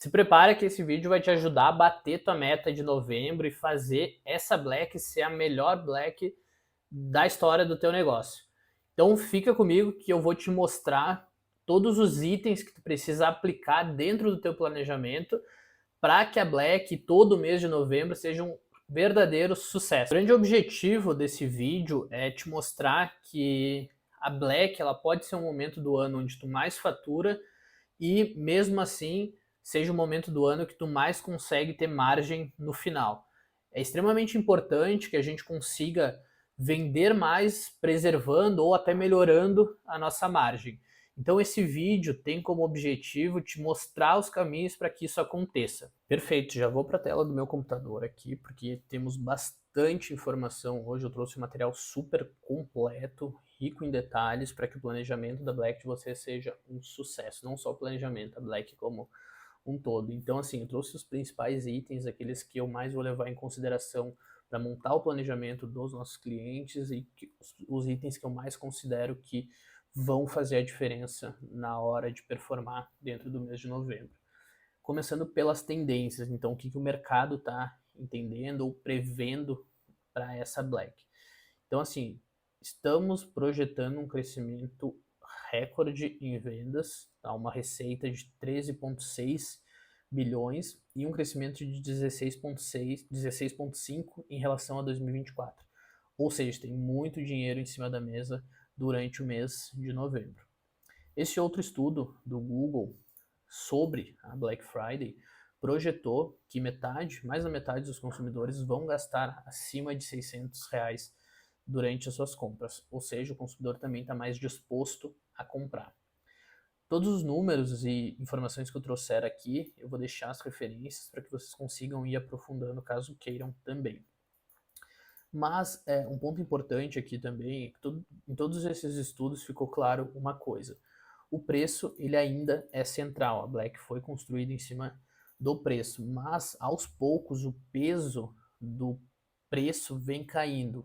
Se prepara que esse vídeo vai te ajudar a bater tua meta de novembro e fazer essa Black ser a melhor Black da história do teu negócio. Então fica comigo que eu vou te mostrar todos os itens que tu precisa aplicar dentro do teu planejamento para que a Black todo mês de novembro seja um verdadeiro sucesso. O grande objetivo desse vídeo é te mostrar que a Black ela pode ser um momento do ano onde tu mais fatura e mesmo assim seja o momento do ano que tu mais consegue ter margem no final. É extremamente importante que a gente consiga vender mais, preservando ou até melhorando a nossa margem. Então esse vídeo tem como objetivo te mostrar os caminhos para que isso aconteça. Perfeito, já vou para a tela do meu computador aqui, porque temos bastante informação hoje. Eu trouxe um material super completo, rico em detalhes, para que o planejamento da Black de você seja um sucesso. Não só o planejamento, a Black como um todo. Então, assim, eu trouxe os principais itens, aqueles que eu mais vou levar em consideração para montar o planejamento dos nossos clientes e os itens que eu mais considero que vão fazer a diferença na hora de performar dentro do mês de novembro. Começando pelas tendências, então o que o mercado está entendendo ou prevendo para essa Black. Então, assim, estamos projetando um crescimento recorde em vendas, tá? Uma receita de 13,6 bilhões e um crescimento de 16,6, 16,5 em relação a 2024. Ou seja, tem muito dinheiro em cima da mesa durante o mês de novembro. Esse outro estudo do Google sobre a Black Friday projetou que mais da metade dos consumidores vão gastar acima de R$ 600 durante as suas compras, ou seja, o consumidor também está mais disposto a comprar. Todos os números e informações que eu trouxer aqui, eu vou deixar as referências para que vocês consigam ir aprofundando caso queiram também. Mas um ponto importante aqui também é que em todos esses estudos ficou claro uma coisa: o preço ele ainda é central. A Black foi construída em cima do preço, mas aos poucos o peso do preço vem caindo,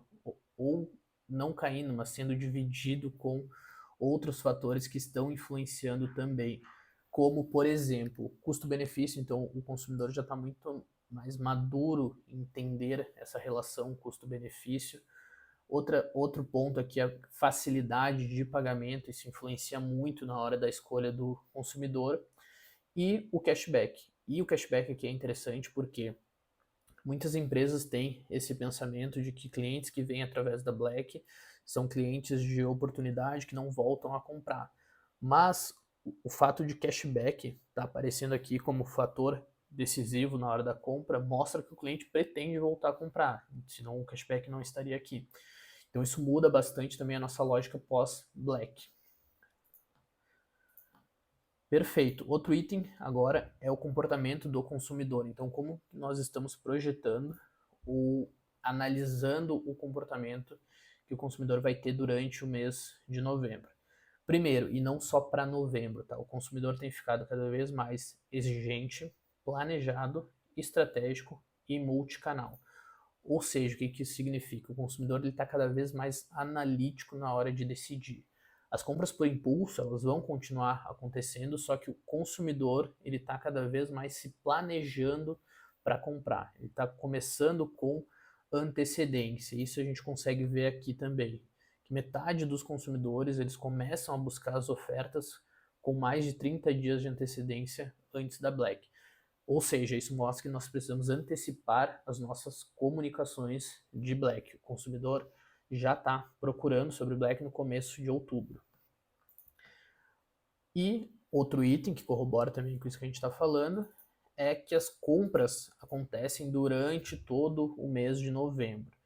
ou não caindo, mas sendo dividido com outros fatores que estão influenciando também, como por exemplo, custo-benefício. Então o consumidor já está muito mais maduro em entender essa relação custo-benefício. Outro ponto aqui é a facilidade de pagamento, isso influencia muito na hora da escolha do consumidor, e o cashback. E o cashback aqui é interessante porque muitas empresas têm esse pensamento de que clientes que vêm através da Black são clientes de oportunidade que não voltam a comprar. Mas o fato de cashback estar tá aparecendo aqui como fator decisivo na hora da compra mostra que o cliente pretende voltar a comprar, senão o cashback não estaria aqui. Então isso muda bastante também a nossa lógica pós-Black. Perfeito. Outro item agora é o comportamento do consumidor. Então, como nós estamos projetando ou analisando o comportamento que o consumidor vai ter durante o mês de novembro. Primeiro, e não só para novembro, tá? O consumidor tem ficado cada vez mais exigente, planejado, estratégico e multicanal. Ou seja, o que isso significa? O consumidor está cada vez mais analítico na hora de decidir. As compras por impulso elas vão continuar acontecendo, só que o consumidor ele está cada vez mais se planejando para comprar. Ele está começando com antecedência. Isso a gente consegue ver aqui também. Que metade dos consumidores eles começam a buscar as ofertas com mais de 30 dias de antecedência antes da Black. Ou seja, isso mostra que nós precisamos antecipar as nossas comunicações de Black. O consumidor já está procurando sobre Black no começo de outubro. E outro item que corrobora também com isso que a gente está falando é que as compras acontecem durante todo o mês de novembro.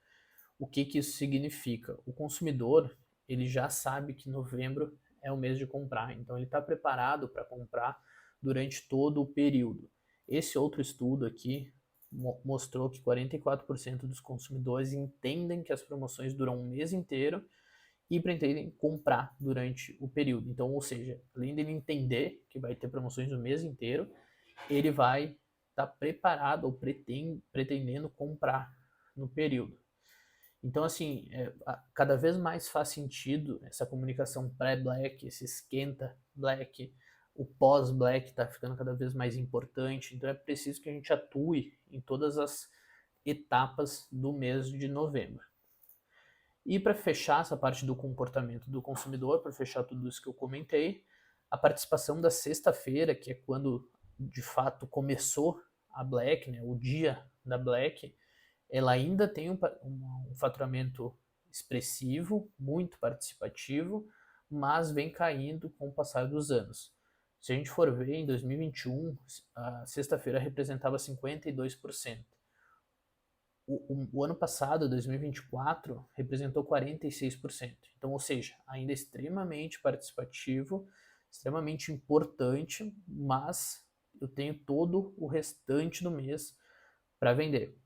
O que isso significa? O consumidor ele já sabe que novembro é o mês de comprar, então ele está preparado para comprar durante todo o período. Esse outro estudo aqui mostrou que 44% dos consumidores entendem que as promoções duram um mês inteiro e pretendem comprar durante o período. Então, ou seja, além dele entender que vai ter promoções o mês inteiro, ele vai estar preparado ou pretendendo comprar no período. Então, assim, cada vez mais faz sentido essa comunicação pré-Black, esse esquenta Black, o pós-Black está ficando cada vez mais importante, então é preciso que a gente atue em todas as etapas do mês de novembro. E para fechar essa parte do comportamento do consumidor, para fechar tudo isso que eu comentei, a participação da sexta-feira, que é quando de fato começou a Black, né, o dia da Black, ela ainda tem um faturamento expressivo, muito participativo, mas vem caindo com o passar dos anos. Se a gente for ver, em 2021, a sexta-feira representava 52%. O ano passado, 2024, representou 46%. Então, ou seja, ainda é extremamente participativo, extremamente importante, mas eu tenho todo o restante do mês para vender.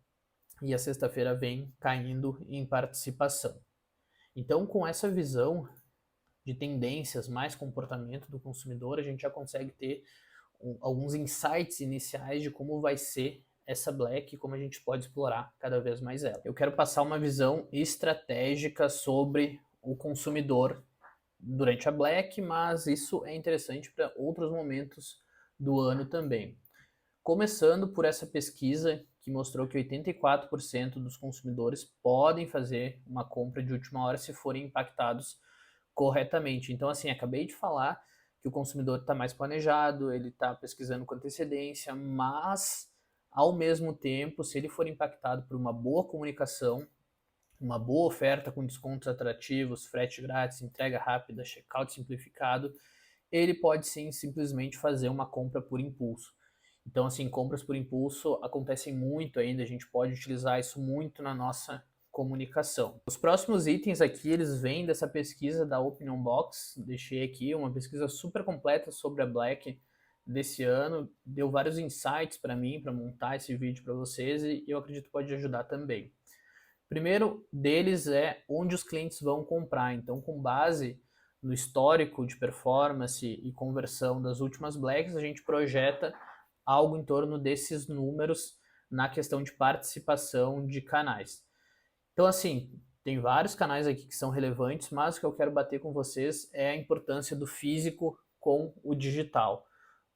E a sexta-feira vem caindo em participação. Então, com essa visão de tendências, mais comportamento do consumidor, a gente já consegue ter alguns insights iniciais de como vai ser essa Black e como a gente pode explorar cada vez mais ela. Eu quero passar uma visão estratégica sobre o consumidor durante a Black, mas isso é interessante para outros momentos do ano também. Começando por essa pesquisa que mostrou que 84% dos consumidores podem fazer uma compra de última hora se forem impactados corretamente. Então, assim, acabei de falar que o consumidor está mais planejado, ele está pesquisando com antecedência, mas, ao mesmo tempo, se ele for impactado por uma boa comunicação, uma boa oferta com descontos atrativos, frete grátis, entrega rápida, checkout simplificado, ele pode sim simplesmente fazer uma compra por impulso. Então, assim, compras por impulso acontecem muito ainda, a gente pode utilizar isso muito na nossa comunicação. Os próximos itens aqui, eles vêm dessa pesquisa da Opinion Box, deixei aqui uma pesquisa super completa sobre a Black desse ano, deu vários insights para mim, para montar esse vídeo para vocês e eu acredito que pode ajudar também. Primeiro deles é onde os clientes vão comprar, então com base no histórico de performance e conversão das últimas Blacks, a gente projeta algo em torno desses números na questão de participação de canais. Então, assim, tem vários canais aqui que são relevantes, mas o que eu quero bater com vocês é a importância do físico com o digital.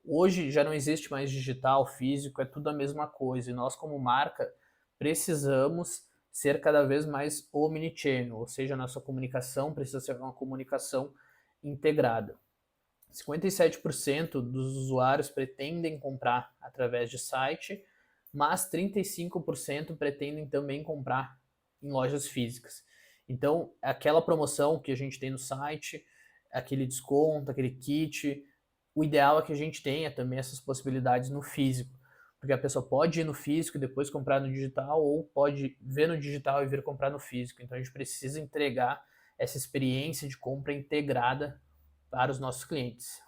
Hoje já não existe mais digital, físico, é tudo a mesma coisa. E nós, como marca, precisamos ser cada vez mais omnichannel, ou seja, a nossa comunicação precisa ser uma comunicação integrada. 57% dos usuários pretendem comprar através de site, mas 35% pretendem também comprar em lojas físicas. Então, aquela promoção que a gente tem no site, aquele desconto, aquele kit, o ideal é que a gente tenha também essas possibilidades no físico, porque a pessoa pode ir no físico e depois comprar no digital, ou pode ver no digital e vir comprar no físico. Então, a gente precisa entregar essa experiência de compra integrada para os nossos clientes.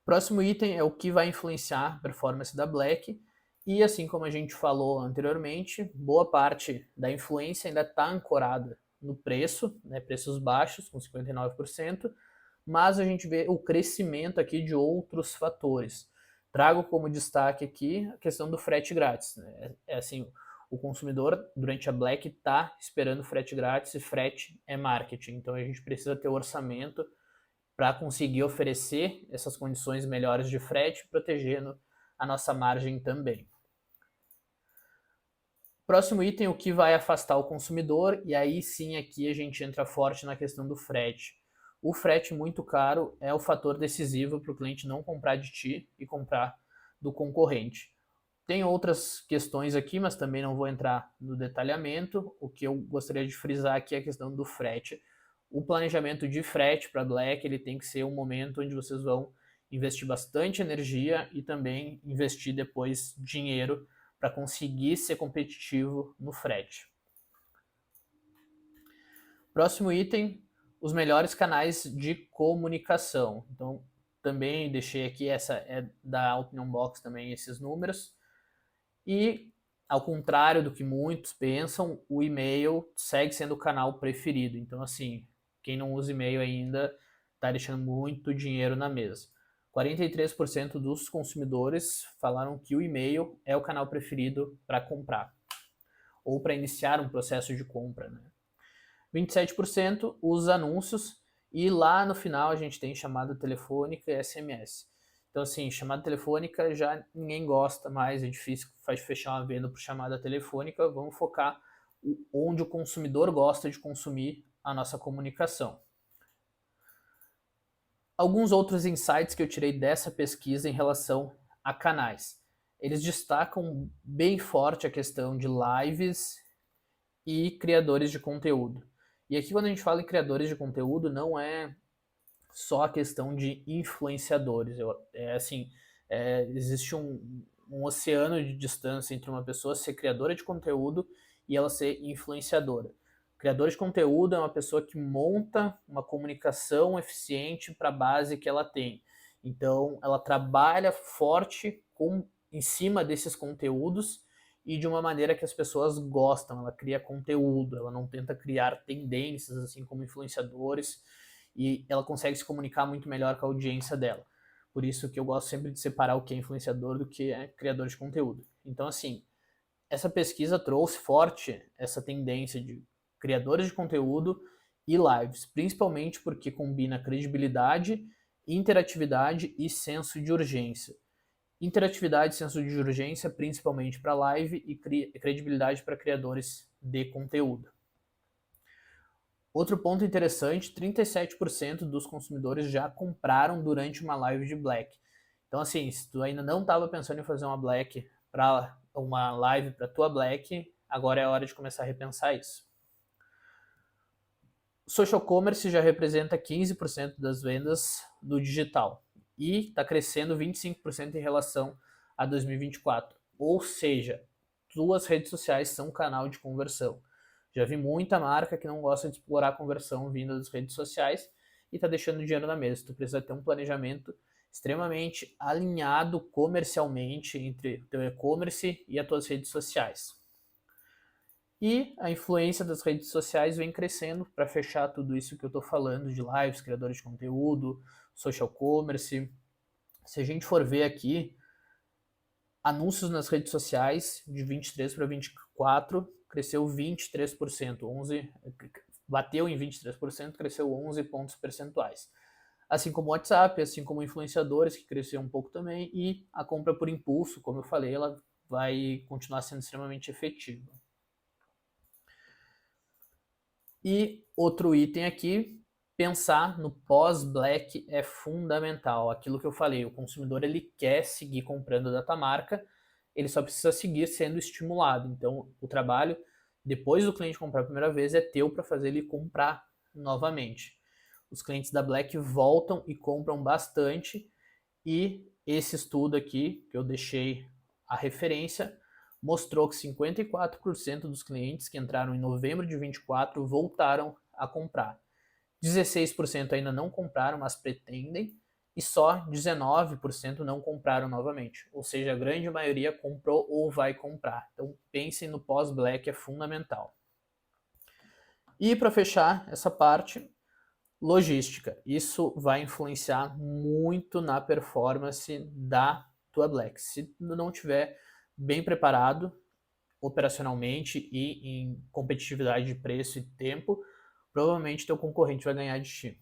Próximo item é o que vai influenciar a performance da Black, e assim como a gente falou anteriormente, boa parte da influência ainda está ancorada no preço, né, preços baixos, com 59%, mas a gente vê o crescimento aqui de outros fatores. Trago como destaque aqui a questão do frete grátis. Né? É assim, o consumidor durante a Black está esperando frete grátis e frete é marketing, então a gente precisa ter orçamento para conseguir oferecer essas condições melhores de frete, protegendo a nossa margem também. Próximo item, o que vai afastar o consumidor, e aí sim aqui a gente entra forte na questão do frete. O frete muito caro é o fator decisivo para o cliente não comprar de ti e comprar do concorrente. Tem outras questões aqui, mas também não vou entrar no detalhamento. O que eu gostaria de frisar aqui é a questão do frete. O planejamento de frete para Black ele tem que ser um momento onde vocês vão investir bastante energia e também investir depois dinheiro para conseguir ser competitivo no frete. Próximo item, os melhores canais de comunicação. Então, também deixei aqui, essa é da Opinion Box também, esses números. E, ao contrário do que muitos pensam, o e-mail segue sendo o canal preferido. Então, assim, quem não usa e-mail ainda está deixando muito dinheiro na mesa. 43% dos consumidores falaram que o e-mail é o canal preferido para comprar ou para iniciar um processo de compra. Né? 27% usa anúncios E lá no final a gente tem chamada telefônica e SMS. Então, assim, chamada telefônica já ninguém gosta mais, é difícil fechar uma venda por chamada telefônica. Vamos focar onde o consumidor gosta de consumir a nossa comunicação. Alguns outros insights que eu tirei dessa pesquisa em relação a canais. Eles destacam bem forte a questão de lives e criadores de conteúdo. E aqui, quando a gente fala em criadores de conteúdo, não é só a questão de influenciadores. Existe um oceano de distância entre uma pessoa ser criadora de conteúdo e ela ser influenciadora. Criador de conteúdo é uma pessoa que monta uma comunicação eficiente para a base que ela tem. Então, ela trabalha forte em cima desses conteúdos e de uma maneira que as pessoas gostam. Ela cria conteúdo, ela não tenta criar tendências, assim como influenciadores, e ela consegue se comunicar muito melhor com a audiência dela. Por isso que eu gosto sempre de separar o que é influenciador do que é criador de conteúdo. Então, assim, essa pesquisa trouxe forte essa tendência de criadores de conteúdo e lives, principalmente porque combina credibilidade, interatividade e senso de urgência. Interatividade e senso de urgência, principalmente para live, e credibilidade para criadores de conteúdo. Outro ponto interessante, 37% dos consumidores já compraram durante uma live de Black. Então, assim, se tu ainda não estava pensando em fazer uma Black para uma live para tua Black, agora é a hora de começar a repensar isso. Social commerce já representa 15% das vendas do digital e está crescendo 25% em relação a 2024. Ou seja, tuas redes sociais são um canal de conversão. Já vi muita marca que não gosta de explorar a conversão vinda das redes sociais e está deixando dinheiro na mesa. Tu precisa ter um planejamento extremamente alinhado comercialmente entre o teu e-commerce e as tuas redes sociais. E a influência das redes sociais vem crescendo para fechar tudo isso que eu estou falando de lives, criadores de conteúdo, social commerce. Se a gente for ver aqui, anúncios nas redes sociais de 23 para 24 cresceu 23%, bateu em 23%, cresceu 11 pontos percentuais. Assim como o WhatsApp, assim como influenciadores, que cresceu um pouco também, e a compra por impulso, como eu falei, ela vai continuar sendo extremamente efetiva. E outro item aqui, pensar no pós-Black é fundamental. Aquilo que eu falei, o consumidor ele quer seguir comprando da tua marca, ele só precisa seguir sendo estimulado. Então, o trabalho, depois do cliente comprar a primeira vez, é teu para fazer ele comprar novamente. Os clientes da Black voltam e compram bastante, e esse estudo aqui, que eu deixei a referência, mostrou que 54% dos clientes que entraram em novembro de 24 voltaram a comprar. 16% ainda não compraram, mas pretendem, e só 19% não compraram novamente. Ou seja, a grande maioria comprou ou vai comprar. Então pensem no pós-Black, é fundamental. E para fechar essa parte, logística. Isso vai influenciar muito na performance da tua Black. Se tu não tiver bem preparado operacionalmente e em competitividade de preço e tempo, provavelmente teu concorrente vai ganhar de ti.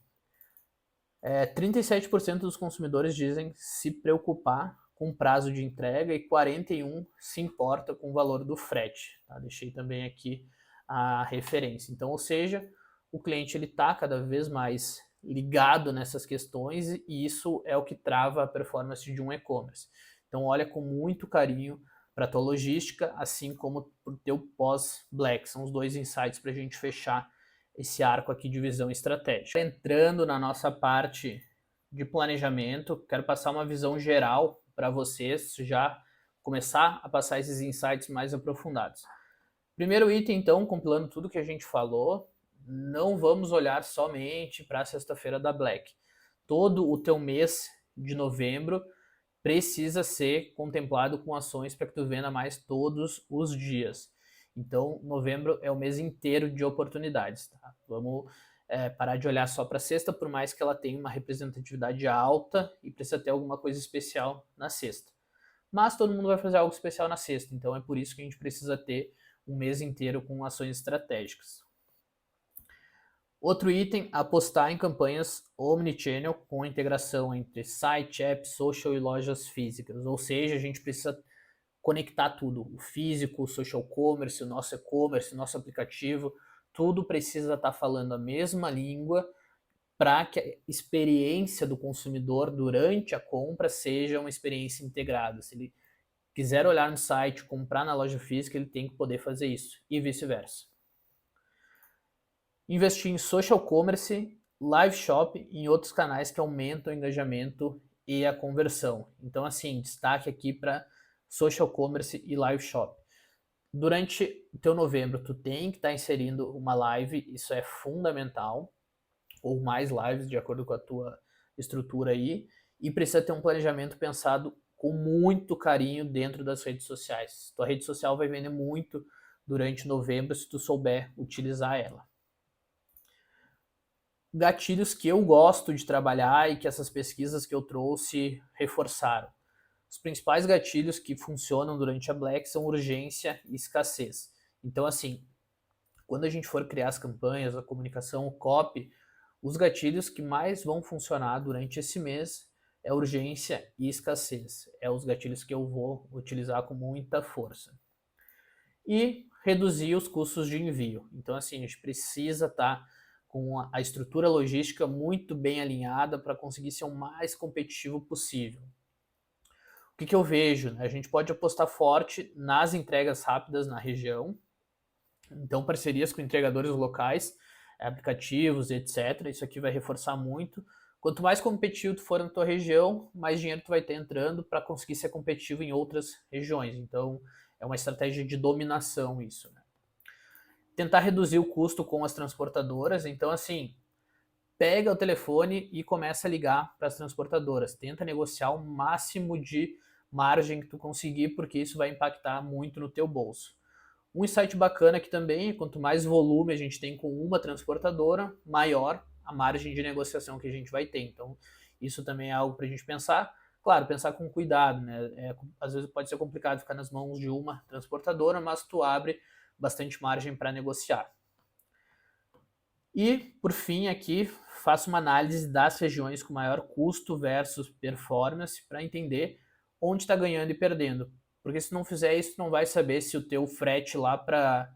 37% dos consumidores dizem se preocupar com o prazo de entrega e 41% se importa com o valor do frete. Tá? Deixei também aqui a referência. Então, ou seja, o cliente está cada vez mais ligado nessas questões e isso é o que trava a performance de um e-commerce. Então, olha com muito carinho para a tua logística, assim como para o teu pós-Black. São os dois insights para a gente fechar esse arco aqui de visão estratégica. Entrando na nossa parte de planejamento, quero passar uma visão geral para vocês, já começar a passar esses insights mais aprofundados. Primeiro item, então, compilando tudo que a gente falou, não vamos olhar somente para a sexta-feira da Black. Todo o teu mês de novembro precisa ser contemplado com ações para que tu venda mais todos os dias. Então, novembro é o mês inteiro de oportunidades. Tá? Vamos parar de olhar só para a sexta, por mais que ela tenha uma representatividade alta e precisa ter alguma coisa especial na sexta. Mas todo mundo vai fazer algo especial na sexta, então é por isso que a gente precisa ter um mês inteiro com ações estratégicas. Outro item, apostar em campanhas omnichannel com integração entre site, app, social e lojas físicas. Ou seja, a gente precisa conectar tudo, o físico, o social commerce, o nosso e-commerce, o nosso aplicativo, tudo precisa estar falando a mesma língua para que a experiência do consumidor durante a compra seja uma experiência integrada. Se ele quiser olhar no site, comprar na loja física, ele tem que poder fazer isso, e vice-versa. Investir em social commerce, live shop e em outros canais que aumentam o engajamento e a conversão. Então, assim, destaque aqui para social commerce e live shop. Durante o teu novembro, tu tem que estar inserindo uma live, isso é fundamental, ou mais lives, de acordo com a tua estrutura aí, e precisa ter um planejamento pensado com muito carinho dentro das redes sociais. Tua rede social vai vender muito durante novembro se tu souber utilizar ela. Gatilhos que eu gosto de trabalhar e que essas pesquisas que eu trouxe reforçaram. Os principais gatilhos que funcionam durante a Black são urgência e escassez. Então, assim, quando a gente for criar as campanhas, a comunicação, o copy, os gatilhos que mais vão funcionar durante esse mês é urgência e escassez. É os gatilhos que eu vou utilizar com muita força. E reduzir os custos de envio. Então, assim, a gente precisa estar com a estrutura logística muito bem alinhada para conseguir ser o mais competitivo possível. O que eu vejo? A gente pode apostar forte nas entregas rápidas na região, então parcerias com entregadores locais, aplicativos, etc. Isso aqui vai reforçar muito. Quanto mais competitivo tu for na tua região, mais dinheiro tu vai ter entrando para conseguir ser competitivo em outras regiões. Então é uma estratégia de dominação isso, né? Tentar reduzir o custo com as transportadoras. Então, assim, pega o telefone e começa a ligar para as transportadoras. Tenta negociar o máximo de margem que tu conseguir, porque isso vai impactar muito no teu bolso. Um insight bacana aqui também, quanto mais volume a gente tem com uma transportadora, maior a margem de negociação que a gente vai ter. Então, isso também é algo para a gente pensar. Claro, pensar com cuidado, né? Às vezes pode ser complicado ficar nas mãos de uma transportadora, mas tu abre bastante margem para negociar. E, por fim, aqui faço uma análise das regiões com maior custo versus performance para entender onde está ganhando e perdendo. Porque se não fizer isso, não vai saber se o teu frete lá para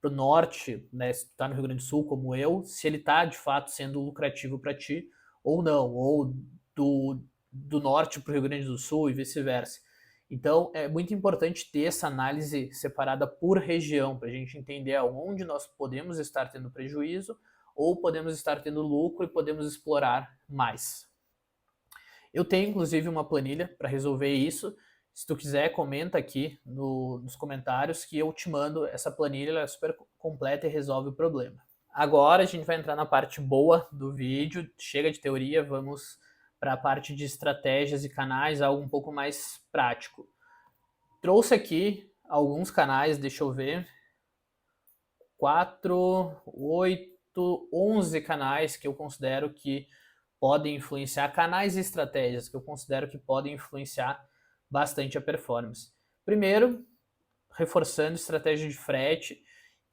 o norte, né, se tu está no Rio Grande do Sul, como eu, se ele está de fato sendo lucrativo para ti ou não, ou do norte para o Rio Grande do Sul e vice-versa. Então, é muito importante ter essa análise separada por região, para a gente entender aonde nós podemos estar tendo prejuízo ou podemos estar tendo lucro e podemos explorar mais. Eu tenho, inclusive, uma planilha para resolver isso. Se tu quiser, comenta aqui nos comentários que eu te mando essa planilha, ela é super completa e resolve o problema. Agora a gente vai entrar na parte boa do vídeo, chega de teoria, vamos para a parte de estratégias e canais, algo um pouco mais prático. Trouxe aqui alguns canais, deixa eu ver, 4, 8, 11 canais que eu considero que podem influenciar, canais e estratégias que eu considero que podem influenciar bastante a performance. Primeiro, reforçando estratégia de frete,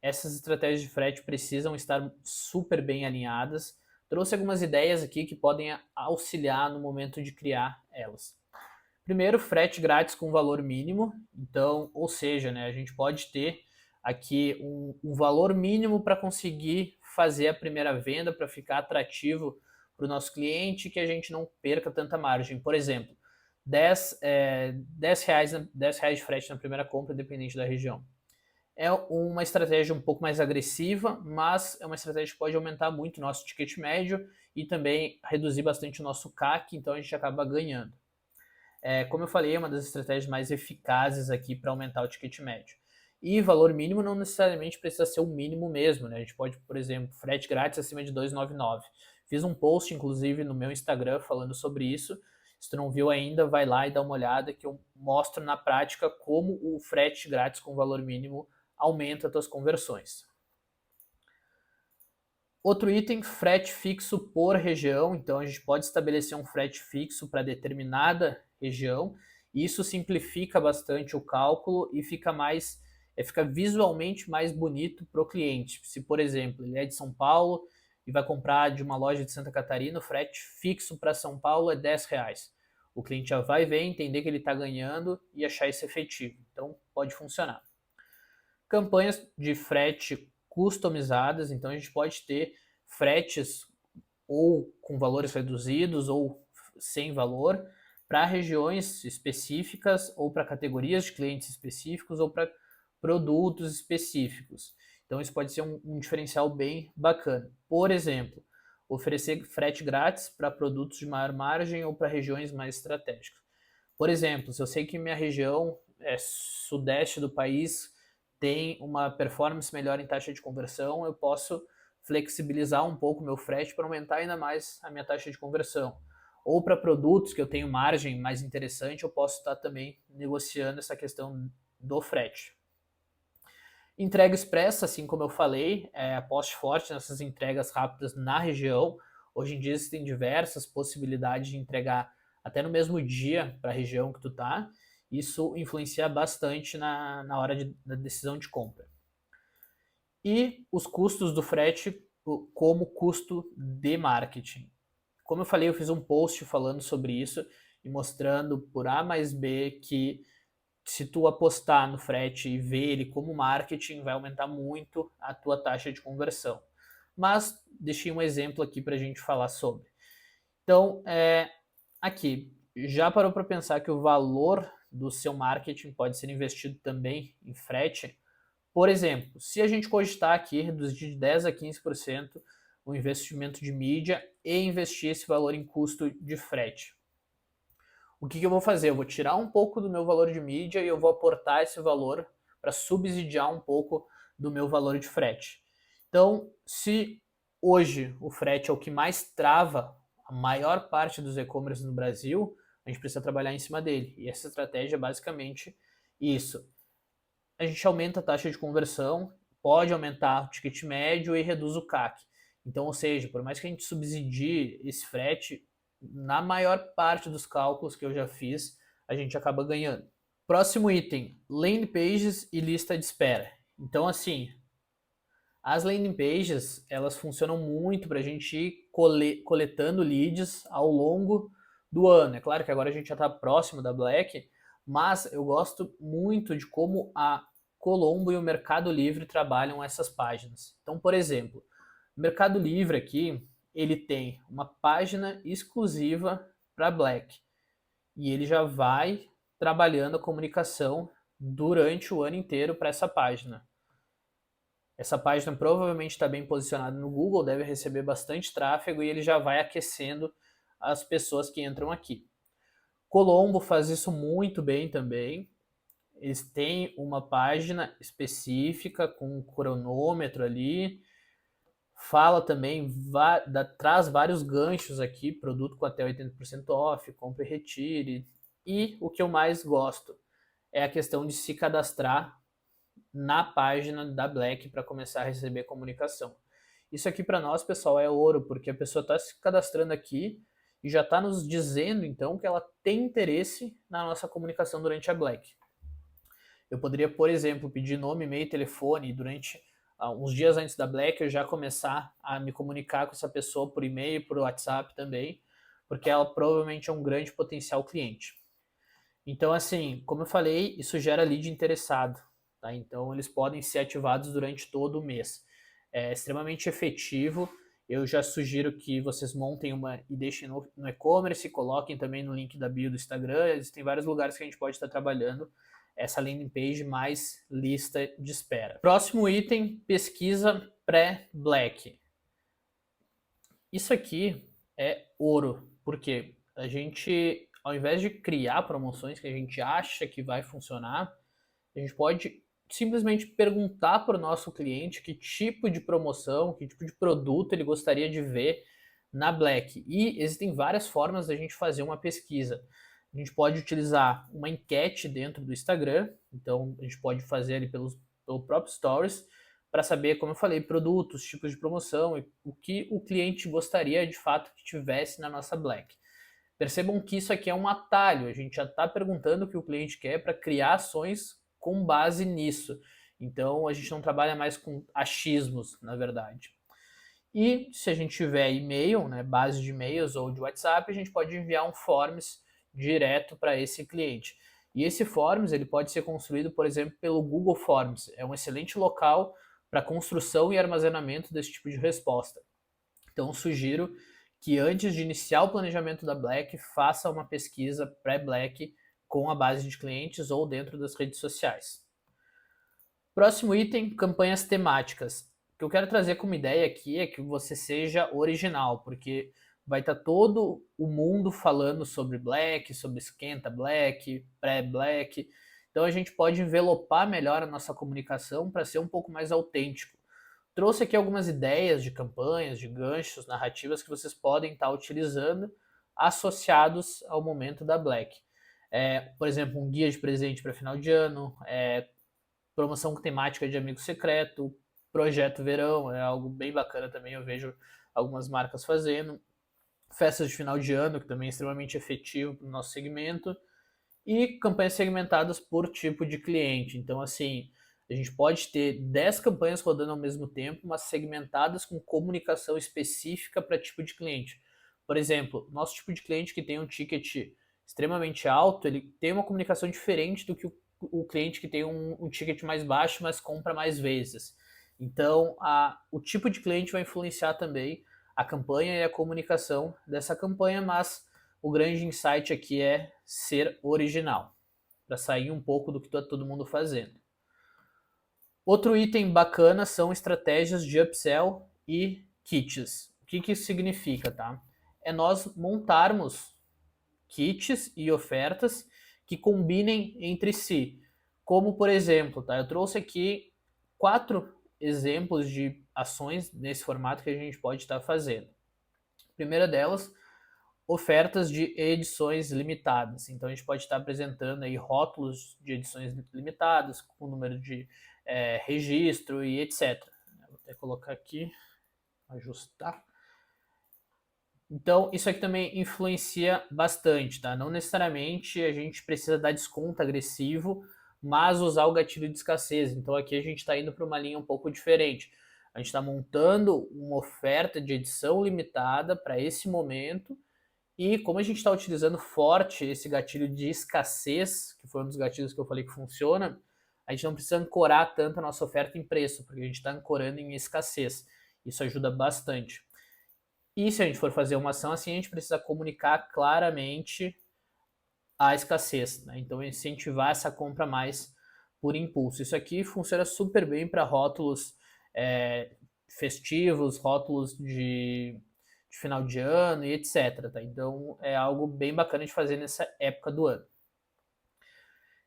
essas estratégias de frete precisam estar super bem alinhadas. Trouxe algumas ideias aqui que podem auxiliar no momento de criar elas. Primeiro, frete grátis com valor mínimo. Então, ou seja, né, a gente pode ter aqui um valor mínimo para conseguir fazer a primeira venda, para ficar atrativo para o nosso cliente, que a gente não perca tanta margem. Por exemplo, 10 reais de frete na primeira compra, independente da região. É uma estratégia um pouco mais agressiva, mas é uma estratégia que pode aumentar muito o nosso ticket médio e também reduzir bastante o nosso CAC, então a gente acaba ganhando. Como eu falei, é uma das estratégias mais eficazes aqui para aumentar o ticket médio. E valor mínimo não necessariamente precisa ser o mínimo mesmo, né? A gente pode, por exemplo, frete grátis acima de 2,99. Fiz um post, inclusive, no meu Instagram falando sobre isso. Se tu não viu ainda, vai lá e dá uma olhada que eu mostro na prática como o frete grátis com valor mínimo aumenta as tuas conversões. Outro item, frete fixo por região. Então a gente pode estabelecer um frete fixo para determinada região. Isso simplifica bastante o cálculo e fica visualmente mais bonito para o cliente. Se, por exemplo, ele é de São Paulo e vai comprar de uma loja de Santa Catarina, o frete fixo para São Paulo é R$10. O cliente já vai ver, entender que ele está ganhando e achar isso efetivo. Então, pode funcionar. Campanhas de frete customizadas, então a gente pode ter fretes ou com valores reduzidos ou sem valor para regiões específicas ou para categorias de clientes específicos ou para produtos específicos. Então isso pode ser um diferencial bem bacana. Por exemplo, oferecer frete grátis para produtos de maior margem ou para regiões mais estratégicas. Por exemplo, se eu sei que minha região sudeste do país tem uma performance melhor em taxa de conversão, eu posso flexibilizar um pouco meu frete para aumentar ainda mais a minha taxa de conversão. Ou para produtos que eu tenho margem mais interessante, eu posso estar também negociando essa questão do frete. Entrega expressa, assim como eu falei, aposte forte nessas entregas rápidas na região. Hoje em dia existem diversas possibilidades de entregar até no mesmo dia para a região que tu tá. Isso influencia bastante na hora da decisão de compra. E os custos do frete como custo de marketing. Como eu falei, eu fiz um post falando sobre isso e mostrando por A mais B que se tu apostar no frete e ver ele como marketing, vai aumentar muito a tua taxa de conversão. Mas deixei um exemplo aqui para a gente falar sobre. Então, aqui, já parou para pensar que o valor do seu marketing pode ser investido também em frete? Por exemplo, se a gente cogitar aqui reduzir de 10 a 15% o investimento de mídia e investir esse valor em custo de frete. O que eu vou fazer? Eu vou tirar um pouco do meu valor de mídia e eu vou aportar esse valor para subsidiar um pouco do meu valor de frete. Então, se hoje o frete é o que mais trava a maior parte dos e-commerce no Brasil, a gente precisa trabalhar em cima dele. E essa estratégia é basicamente isso. A gente aumenta a taxa de conversão, pode aumentar o ticket médio e reduz o CAC. Então, ou seja, por mais que a gente subsidie esse frete, na maior parte dos cálculos que eu já fiz, a gente acaba ganhando. Próximo item, landing pages e lista de espera. Então, assim, as landing pages, elas funcionam muito para a gente ir coletando leads ao longo do ano. É claro que agora a gente já está próximo da Black, mas eu gosto muito de como a Colombo e o Mercado Livre trabalham essas páginas. Então, por exemplo, o Mercado Livre aqui, ele tem uma página exclusiva para Black e ele já vai trabalhando a comunicação durante o ano inteiro para essa página. Essa página provavelmente está bem posicionada no Google, deve receber bastante tráfego e ele já vai aquecendo as pessoas que entram aqui. Colombo faz isso muito bem também. Eles têm uma página específica com um cronômetro ali. Fala também, traz vários ganchos aqui, produto com até 80% off, compre e retire. E o que eu mais gosto é a questão de se cadastrar na página da Black para começar a receber comunicação. Isso aqui para nós, pessoal, é ouro, porque a pessoa está se cadastrando aqui e já está nos dizendo, então, que ela tem interesse na nossa comunicação durante a Black. Eu poderia, por exemplo, pedir nome, e-mail, telefone e durante uns dias antes da Black eu já começar a me comunicar com essa pessoa por e-mail, por WhatsApp também, porque ela provavelmente é um grande potencial cliente. Então, assim, como eu falei, isso gera lead interessado. Tá? Então, eles podem ser ativados durante todo o mês. É extremamente efetivo. Eu já sugiro que vocês montem uma e deixem no e-commerce, coloquem também no link da bio do Instagram. Existem vários lugares que a gente pode estar trabalhando essa landing page mais lista de espera. Próximo item, pesquisa pré-Black. Isso aqui é ouro, porque a gente, ao invés de criar promoções que a gente acha que vai funcionar, a gente pode simplesmente perguntar para o nosso cliente que tipo de promoção, que tipo de produto ele gostaria de ver na Black. E existem várias formas da gente fazer uma pesquisa. A gente pode utilizar uma enquete dentro do Instagram, então a gente pode fazer ali pelo próprio Stories, para saber, como eu falei, produtos, tipos de promoção e o que o cliente gostaria de fato que tivesse na nossa Black. Percebam que isso aqui é um atalho, a gente já está perguntando o que o cliente quer para criar ações com base nisso. Então a gente não trabalha mais com achismos, na verdade. E se a gente tiver e-mail, né, base de e-mails ou de WhatsApp, a gente pode enviar um forms direto para esse cliente. E esse forms ele pode ser construído, por exemplo, pelo Google Forms. É um excelente local para construção e armazenamento desse tipo de resposta. Então, sugiro que antes de iniciar o planejamento da Black, faça uma pesquisa pré-Black com a base de clientes ou dentro das redes sociais. Próximo item, campanhas temáticas. O que eu quero trazer como ideia aqui é que você seja original, porque vai estar todo o mundo falando sobre Black, sobre esquenta Black, pré-Black. Então a gente pode envelopar melhor a nossa comunicação para ser um pouco mais autêntico. Trouxe aqui algumas ideias de campanhas, de ganchos, narrativas que vocês podem estar utilizando associados ao momento da Black. Por exemplo, um guia de presente para final de ano, promoção com temática de amigo secreto, projeto verão, é algo bem bacana também, eu vejo algumas marcas fazendo. Festas de final de ano, que também é extremamente efetivo para o nosso segmento. E campanhas segmentadas por tipo de cliente. Então, assim, a gente pode ter 10 campanhas rodando ao mesmo tempo, mas segmentadas com comunicação específica para tipo de cliente. Por exemplo, nosso tipo de cliente que tem um ticket extremamente alto, ele tem uma comunicação diferente do que o cliente que tem um ticket mais baixo, mas compra mais vezes. Então, o tipo de cliente vai influenciar também a campanha e a comunicação dessa campanha, mas o grande insight aqui é ser original, para sair um pouco do que está todo mundo fazendo. Outro item bacana são estratégias de upsell e kits. O que isso significa, tá? É nós montarmos kits e ofertas que combinem entre si. Como, por exemplo, tá? Eu trouxe aqui 4 exemplos de ações nesse formato que a gente pode estar fazendo. A primeira delas, ofertas de edições limitadas. Então a gente pode estar apresentando aí rótulos de edições limitadas, com número de registro e etc. Vou até colocar aqui, ajustar. Então, isso aqui também influencia bastante, tá? Não necessariamente a gente precisa dar desconto agressivo, mas usar o gatilho de escassez. Então, aqui a gente está indo para uma linha um pouco diferente. A gente está montando uma oferta de edição limitada para esse momento, e como a gente está utilizando forte esse gatilho de escassez, que foi um dos gatilhos que eu falei que funciona, a gente não precisa ancorar tanto a nossa oferta em preço, porque a gente está ancorando em escassez. Isso ajuda bastante. E se a gente for fazer uma ação assim, a gente precisa comunicar claramente a escassez, né? Então incentivar essa compra mais por impulso. Isso aqui funciona super bem para rótulos festivos, rótulos de final de ano e etc. Tá? Então é algo bem bacana de fazer nessa época do ano.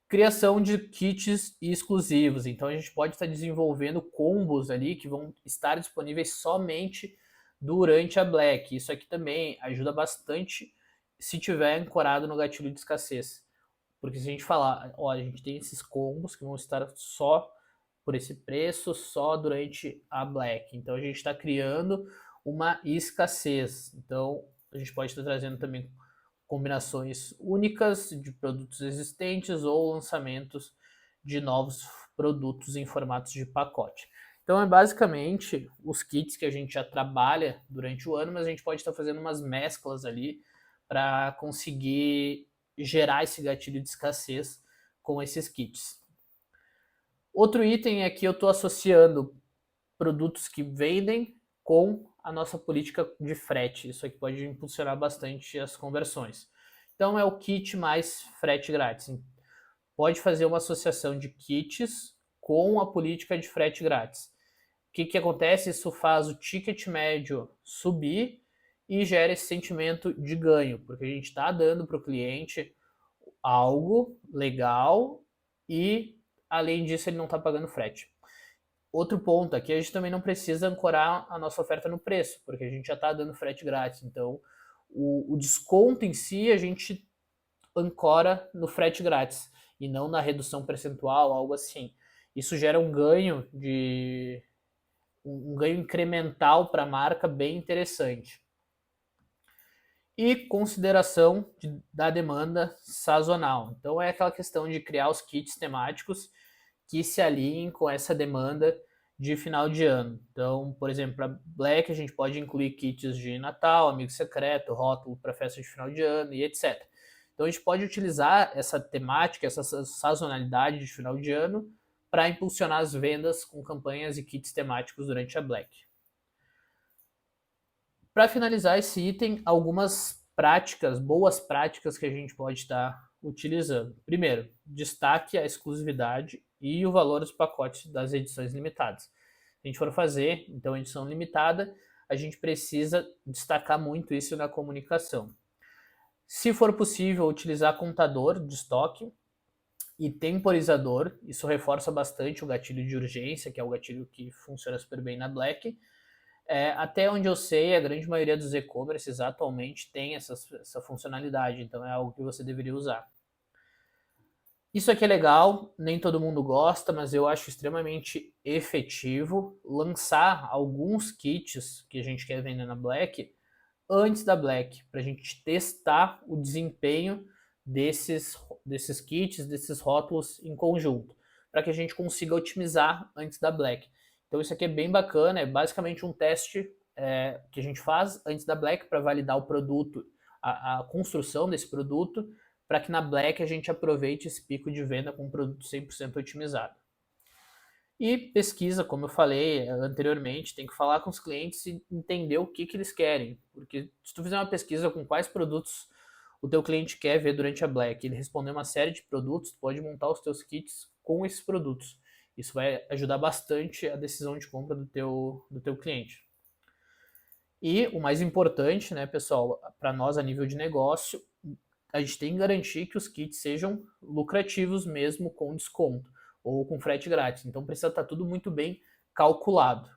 Criação de kits exclusivos. Então a gente pode estar desenvolvendo combos ali que vão estar disponíveis somente durante a Black. Isso aqui também ajuda bastante se tiver ancorado no gatilho de escassez. Porque se a gente falar, olha, a gente tem esses combos que vão estar só por esse preço, só durante a Black. Então a gente está criando uma escassez. Então a gente pode estar trazendo também combinações únicas de produtos existentes ou lançamentos de novos produtos em formatos de pacote. Então é basicamente os kits que a gente já trabalha durante o ano, mas a gente pode estar fazendo umas mesclas ali para conseguir gerar esse gatilho de escassez com esses kits. Outro item é que eu estou associando produtos que vendem com a nossa política de frete. Isso aqui pode impulsionar bastante as conversões. Então é o kit mais frete grátis. Pode fazer uma associação de kits com a política de frete grátis. O que acontece? Isso faz o ticket médio subir e gera esse sentimento de ganho, porque a gente está dando para o cliente algo legal e, além disso, ele não está pagando frete. Outro ponto aqui, a gente também não precisa ancorar a nossa oferta no preço, porque a gente já está dando frete grátis. Então, o desconto em si a gente ancora no frete grátis e não na redução percentual, algo assim. Isso gera um ganho incremental para a marca bem interessante. E consideração da demanda sazonal. Então é aquela questão de criar os kits temáticos que se alinhem com essa demanda de final de ano. Então, por exemplo, para Black a gente pode incluir kits de Natal, amigo secreto, rótulo para festa de final de ano e etc. Então a gente pode utilizar essa temática, essa sazonalidade de final de ano para impulsionar as vendas com campanhas e kits temáticos durante a Black. Para finalizar esse item, algumas práticas, boas práticas que a gente pode estar utilizando. Primeiro, destaque a exclusividade e o valor dos pacotes das edições limitadas. Se a gente for fazer, então, edição limitada, a gente precisa destacar muito isso na comunicação. Se for possível, utilizar contador de estoque e temporizador, isso reforça bastante o gatilho de urgência, que é o gatilho que funciona super bem na Black. Até onde eu sei, a grande maioria dos e-commerces atualmente tem essa funcionalidade, então é algo que você deveria usar. Isso aqui é legal, nem todo mundo gosta, mas eu acho extremamente efetivo lançar alguns kits que a gente quer vender na Black antes da Black, para a gente testar o desempenho desses kits, desses rótulos em conjunto, para que a gente consiga otimizar antes da Black. Então isso aqui é bem bacana, é basicamente um teste que a gente faz antes da Black para validar o produto, a construção desse produto, para que na Black a gente aproveite esse pico de venda com um produto 100% otimizado. E pesquisa, como eu falei anteriormente, tem que falar com os clientes e entender o que eles querem. Porque se tu fizer uma pesquisa com quais produtos o teu cliente quer ver durante a Black, ele responder uma série de produtos, tu pode montar os teus kits com esses produtos. Isso vai ajudar bastante a decisão de compra do teu cliente. E o mais importante, né, pessoal, para nós a nível de negócio, a gente tem que garantir que os kits sejam lucrativos mesmo com desconto ou com frete grátis. Então precisa estar tudo muito bem calculado.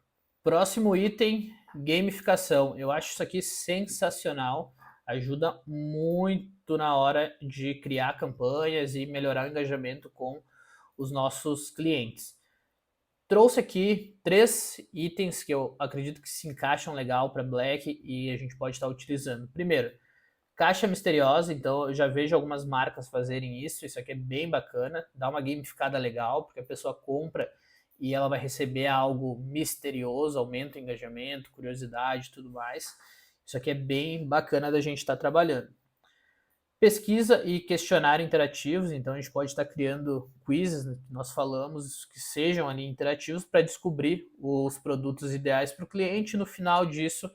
Próximo item, gamificação. Eu acho isso aqui sensacional. Ajuda muito na hora de criar campanhas e melhorar o engajamento com os nossos clientes. Trouxe aqui 3 itens que eu acredito que se encaixam legal para Black e a gente pode estar utilizando. Primeiro, caixa misteriosa, então eu já vejo algumas marcas fazerem isso, isso aqui é bem bacana, dá uma gamificada legal, porque a pessoa compra e ela vai receber algo misterioso, aumenta o engajamento, curiosidade e tudo mais. Isso aqui é bem bacana da gente estar trabalhando. Pesquisa e questionário interativos, então a gente pode estar criando quizzes, né, que nós falamos, que sejam ali interativos para descobrir os produtos ideais para o cliente e no final disso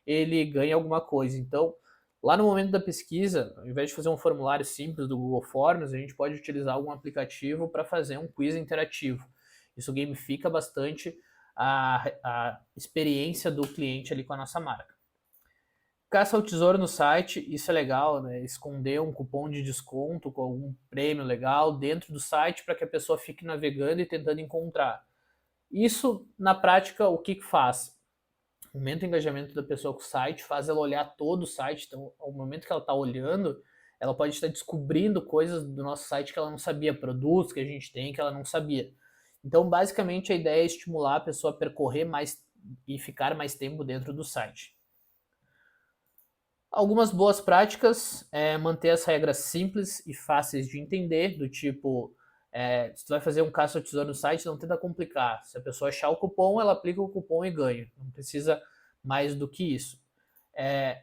ele ganha alguma coisa. Então, lá no momento da pesquisa, ao invés de fazer um formulário simples do Google Forms, a gente pode utilizar algum aplicativo para fazer um quiz interativo. Isso gamifica bastante a experiência do cliente ali com a nossa marca. Caça ao tesouro no site, isso é legal, né? Esconder um cupom de desconto com algum prêmio legal dentro do site para que a pessoa fique navegando e tentando encontrar. Isso, na prática, o que faz? Aumenta o engajamento da pessoa com o site, faz ela olhar todo o site. Então, ao momento que ela está olhando, ela pode estar descobrindo coisas do nosso site que ela não sabia, produtos que a gente tem que ela não sabia. Então, basicamente, a ideia é estimular a pessoa a percorrer mais e ficar mais tempo dentro do site. Algumas boas práticas é manter as regras simples e fáceis de entender, do tipo, se tu vai fazer um caça ao tesouro no site, não tenta complicar. Se a pessoa achar o cupom, ela aplica o cupom e ganha. Não precisa mais do que isso.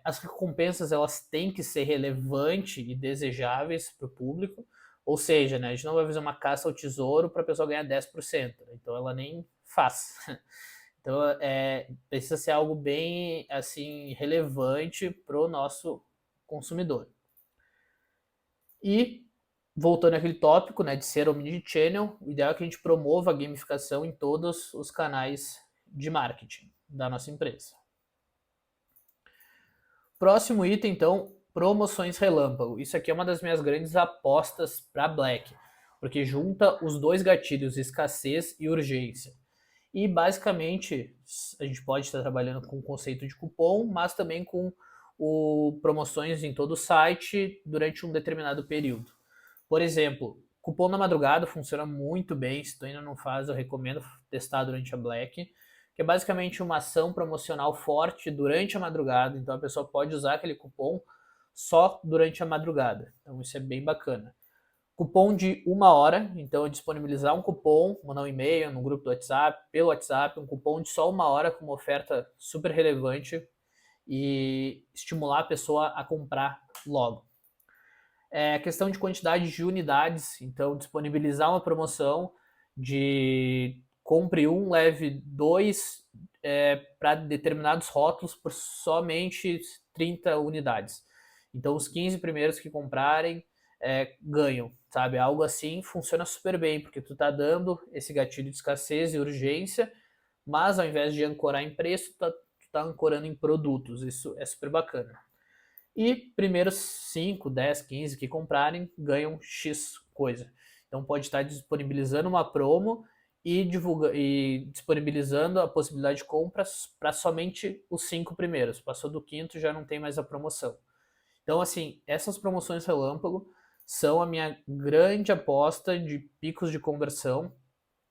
As recompensas elas têm que ser relevantes e desejáveis para o público, ou seja, né, a gente não vai fazer uma caça ao tesouro para a pessoa ganhar 10%, então ela nem faz. Então, precisa ser algo bem assim relevante para o nosso consumidor. E, voltando àquele tópico, né, de ser omnichannel, o ideal é que a gente promova a gamificação em todos os canais de marketing da nossa empresa. Próximo item, então, promoções relâmpago. Isso aqui é uma das minhas grandes apostas para Black, porque junta os dois gatilhos, escassez e urgência. E basicamente a gente pode estar trabalhando com o conceito de cupom, mas também com promoções em todo o site durante um determinado período. Por exemplo, cupom na madrugada funciona muito bem. Se tu ainda não faz, eu recomendo testar durante a Black, que é basicamente uma ação promocional forte durante a madrugada. Então a pessoa pode usar aquele cupom só durante a madrugada. Então isso é bem bacana. Cupom de 1 hora, então disponibilizar um cupom, mandar um e-mail no grupo do WhatsApp, pelo WhatsApp, um cupom de só 1 hora com uma oferta super relevante e estimular a pessoa a comprar logo. Questão de quantidade de unidades, então disponibilizar uma promoção de compre um, leve dois para determinados rótulos por somente 30 unidades. Então os 15 primeiros que comprarem ganham, sabe? Algo assim funciona super bem, porque tu tá dando esse gatilho de escassez e urgência, mas ao invés de ancorar em preço, tu tá ancorando em produtos. Isso é super bacana. E primeiros 5, 10, 15 que comprarem ganham X coisa. Então pode estar disponibilizando uma promo e disponibilizando a possibilidade de compras para somente os 5 primeiros. Passou do quinto, já não tem mais a promoção. Então, assim, essas promoções relâmpago são a minha grande aposta de picos de conversão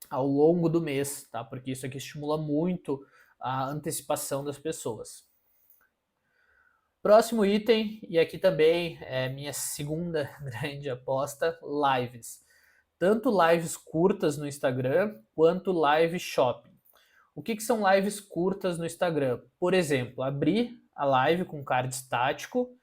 ao longo do mês, tá? Porque isso aqui estimula muito a antecipação das pessoas. Próximo item, e aqui também é minha segunda grande aposta, lives. Tanto lives curtas no Instagram, quanto live shopping. O que são lives curtas no Instagram? Por exemplo, abrir a live com card estático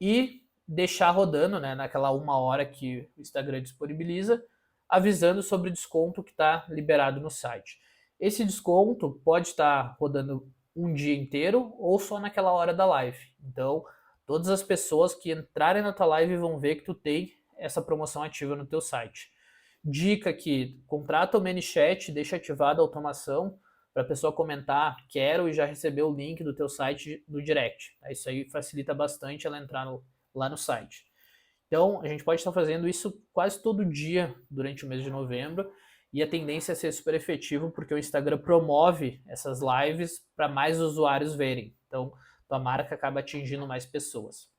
e deixar rodando, né, naquela 1 hora que o Instagram disponibiliza, avisando sobre o desconto que está liberado no site. Esse desconto pode estar rodando um dia inteiro ou só naquela hora da live. Então, todas as pessoas que entrarem na tua live vão ver que tu tem essa promoção ativa no teu site. Dica aqui, contrata o ManyChat, deixa ativada a automação para a pessoa comentar quero e já receber o link do teu site do direct. Isso aí facilita bastante ela entrar lá no site. Então, a gente pode estar fazendo isso quase todo dia durante o mês de novembro e a tendência é ser super efetivo porque o Instagram promove essas lives para mais usuários verem. Então, tua marca acaba atingindo mais pessoas.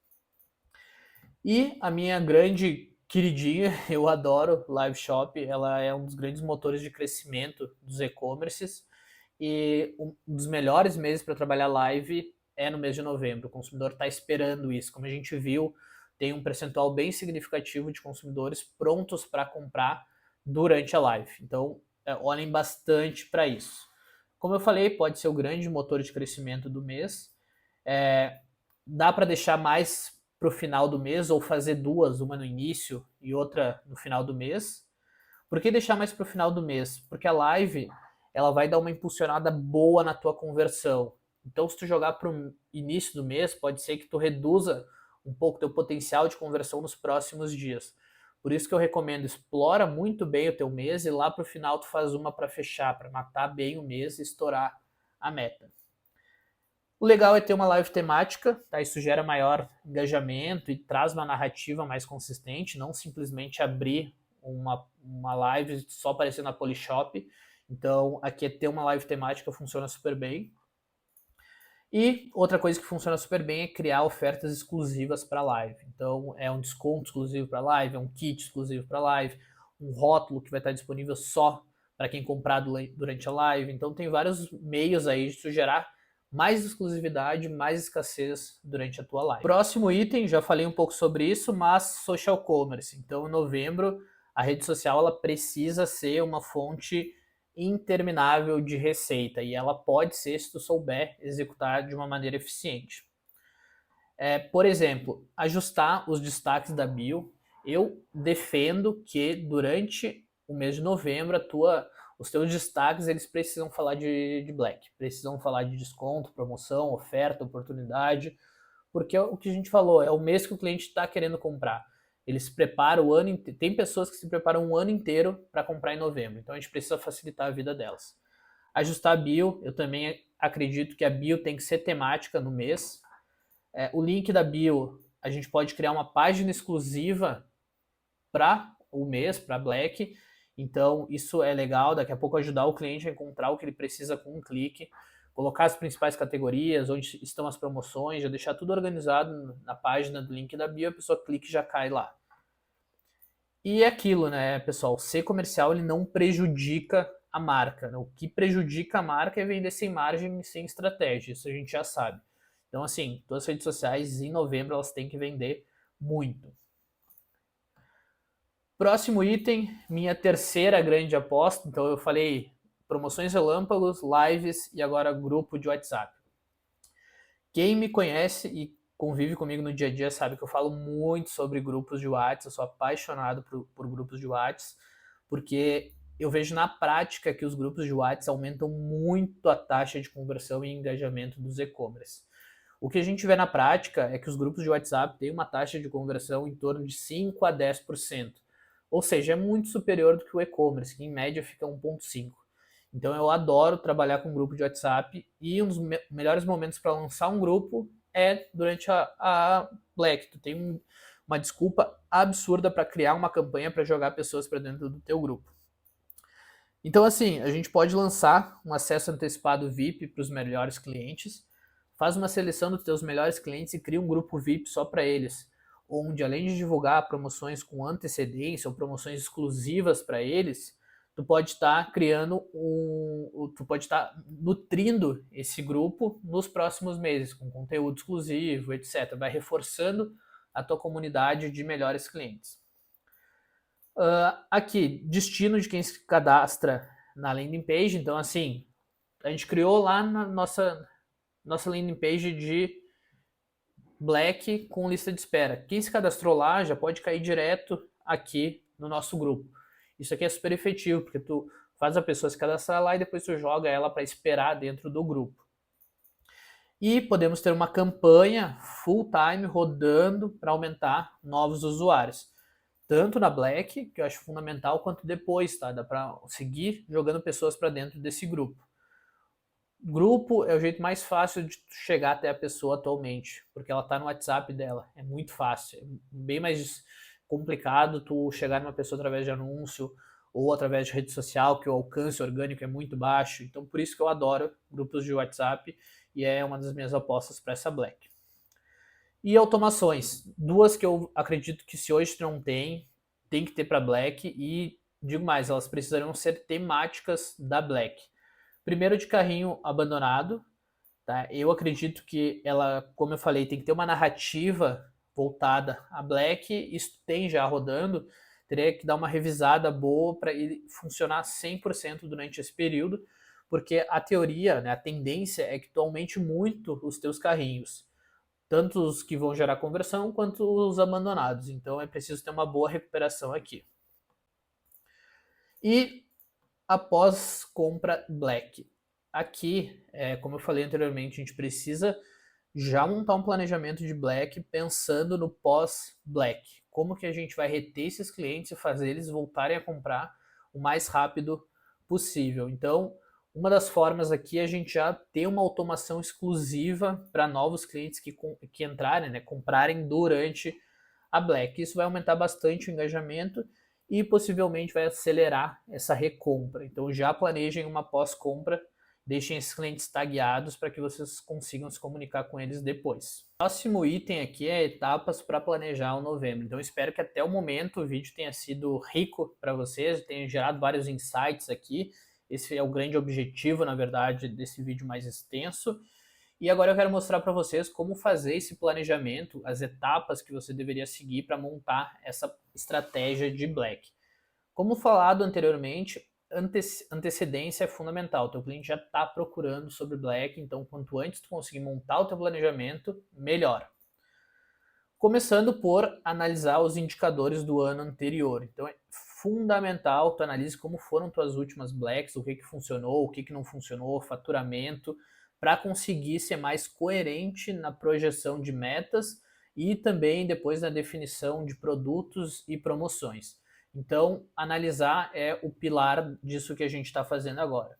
E a minha grande queridinha, eu adoro Live Shop, ela é um dos grandes motores de crescimento dos e-commerces e um dos melhores meses para trabalhar live é no mês de novembro. O consumidor está esperando isso. Como a gente viu, tem um percentual bem significativo de consumidores prontos para comprar durante a live. Então, olhem bastante para isso. Como eu falei, pode ser o grande motor de crescimento do mês. Dá para deixar mais para o final do mês ou fazer duas, uma no início e outra no final do mês. Por que deixar mais para o final do mês? Porque a live ela vai dar uma impulsionada boa na tua conversão. Então, se tu jogar para o início do mês, pode ser que tu reduza um pouco teu potencial de conversão nos próximos dias. Por isso que eu recomendo, explora muito bem o teu mês e lá para o final tu faz uma para fechar, para matar bem o mês e estourar a meta. O legal é ter uma live temática, tá? Isso gera maior engajamento e traz uma narrativa mais consistente, não simplesmente abrir uma live só aparecendo na Polishop. Então, aqui é ter uma live temática funciona super bem. E outra coisa que funciona super bem é criar ofertas exclusivas para live. Então, é um desconto exclusivo para live, é um kit exclusivo para live, um rótulo que vai estar disponível só para quem comprar durante a live. Então, tem vários meios aí de tu gerar mais exclusividade, mais escassez durante a tua live. Próximo item, já falei um pouco sobre isso, mas social commerce. Então, em novembro, a rede social ela precisa ser uma fonte interminável de receita e ela pode ser se tu souber executar de uma maneira eficiente. Por exemplo, ajustar os destaques da bio. Eu defendo que durante o mês de novembro os teus destaques eles precisam falar de Black, precisam falar de desconto, promoção, oferta, oportunidade, porque é o que a gente falou, é o mês que o cliente está querendo comprar. Ele se prepara o ano inteiro. Tem pessoas que se preparam um ano inteiro para comprar em novembro, então a gente precisa facilitar a vida delas. Ajustar a bio, eu também acredito que a bio tem que ser temática no mês. O link da bio, a gente pode criar uma página exclusiva para o mês, para Black. Então isso é legal, daqui a pouco ajudar o cliente a encontrar o que ele precisa com um clique, colocar as principais categorias, onde estão as promoções, já deixar tudo organizado na página do link da bio, a pessoa clica e já cai lá. E é aquilo, né, pessoal, ser comercial ele não prejudica a marca, né? O que prejudica a marca é vender sem margem e sem estratégia, isso a gente já sabe. Então assim, todas as redes sociais em novembro elas têm que vender muito. Próximo item, minha terceira grande aposta. Então eu falei promoções relâmpagos, lives e agora grupo de WhatsApp. Quem me conhece e convive comigo no dia a dia sabe que eu falo muito sobre grupos de WhatsApp, eu sou apaixonado por grupos de WhatsApp, porque eu vejo na prática que os grupos de WhatsApp aumentam muito a taxa de conversão e engajamento dos e-commerce. O que a gente vê na prática é que os grupos de WhatsApp têm uma taxa de conversão em torno de 5 a 10%. Ou seja, é muito superior do que o e-commerce, que em média fica 1,5%. Então eu adoro trabalhar com grupo de WhatsApp e um dos melhores momentos para lançar um grupo é durante a Black. Tu tem uma desculpa absurda para criar uma campanha para jogar pessoas para dentro do teu grupo. Então assim, a gente pode lançar um acesso antecipado VIP para os melhores clientes, faz uma seleção dos teus melhores clientes e cria um grupo VIP só para eles, onde além de divulgar promoções com antecedência ou promoções exclusivas para eles, tu pode estar tu pode estar nutrindo esse grupo nos próximos meses, com conteúdo exclusivo, etc. Vai reforçando a tua comunidade de melhores clientes. Aqui, destino de quem se cadastra na landing page. Então, assim, a gente criou lá na nossa landing page de Black com lista de espera. Quem se cadastrou lá já pode cair direto aqui no nosso grupo. Isso aqui é super efetivo, porque tu faz a pessoa se cadastrar lá e depois tu joga ela para esperar dentro do grupo. E podemos ter uma campanha full time rodando para aumentar novos usuários. Tanto na Black, que eu acho fundamental, quanto depois, tá? Dá para seguir jogando pessoas para dentro desse grupo. Grupo é o jeito mais fácil de chegar até a pessoa atualmente, porque ela está no WhatsApp dela. É muito fácil. É bem mais complicado tu chegar numa pessoa através de anúncio ou através de rede social, que o alcance orgânico é muito baixo. Então, por isso que eu adoro grupos de WhatsApp e é uma das minhas apostas para essa Black. E automações. Duas que eu acredito que se hoje tu não tem que ter para Black e, digo mais, elas precisarão ser temáticas da Black. Primeiro, de carrinho abandonado, tá? Eu acredito que ela, como eu falei, tem que ter uma narrativa voltada a Black. Isso tem já rodando, teria que dar uma revisada boa para ele funcionar 100% durante esse período, porque a teoria, né, a tendência é que tu aumente muito os teus carrinhos, tanto os que vão gerar conversão quanto os abandonados. Então é preciso ter uma boa recuperação aqui. E após compra Black. Aqui, como eu falei anteriormente, a gente precisa já montar um planejamento de Black pensando no pós-Black. Como que a gente vai reter esses clientes e fazer eles voltarem a comprar o mais rápido possível. Então, uma das formas aqui é a gente já ter uma automação exclusiva para novos clientes que entrarem, né, comprarem durante a Black. Isso vai aumentar bastante o engajamento e possivelmente vai acelerar essa recompra. Então já planejem uma pós-compra, deixem esses clientes tagueados para que vocês consigam se comunicar com eles depois. O próximo item aqui é etapas para planejar o novembro. Então espero que até o momento o vídeo tenha sido rico para vocês, tenha gerado vários insights aqui. Esse é o grande objetivo, na verdade, desse vídeo mais extenso. E agora eu quero mostrar para vocês como fazer esse planejamento, as etapas que você deveria seguir para montar essa estratégia de Black. Como falado anteriormente, antecedência é fundamental. O teu cliente já está procurando sobre Black, então quanto antes tu conseguir montar o teu planejamento, melhor. Começando por analisar os indicadores do ano anterior. Então é fundamental tu analise como foram tuas últimas Blacks, o que funcionou, o que não funcionou, faturamento, para conseguir ser mais coerente na projeção de metas e também depois na definição de produtos e promoções. Então, analisar é o pilar disso que a gente está fazendo agora.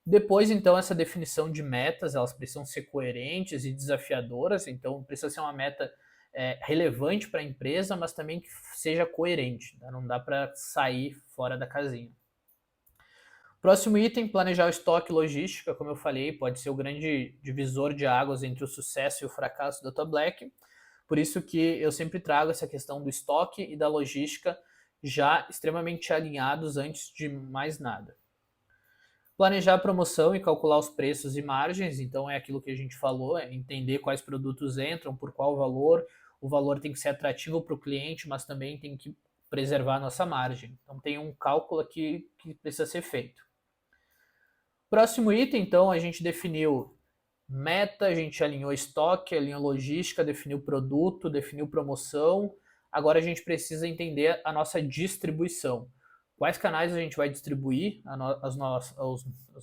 Depois, então, essa definição de metas, elas precisam ser coerentes e desafiadoras, então precisa ser uma meta relevante para a empresa, mas também que seja coerente, tá? Não dá para sair fora da casinha. Próximo item, planejar o estoque e logística, como eu falei, pode ser o grande divisor de águas entre o sucesso e o fracasso da tua Black. Por isso que eu sempre trago essa questão do estoque e da logística já extremamente alinhados antes de mais nada. Planejar a promoção e calcular os preços e margens, então é aquilo que a gente falou, é entender quais produtos entram, por qual valor. O valor tem que ser atrativo para o cliente, mas também tem que preservar a nossa margem. Então tem um cálculo aqui que precisa ser feito. Próximo item, então, a gente definiu meta, a gente alinhou estoque, alinhou logística, definiu produto, definiu promoção. Agora a gente precisa entender a nossa distribuição. Quais canais a gente vai distribuir as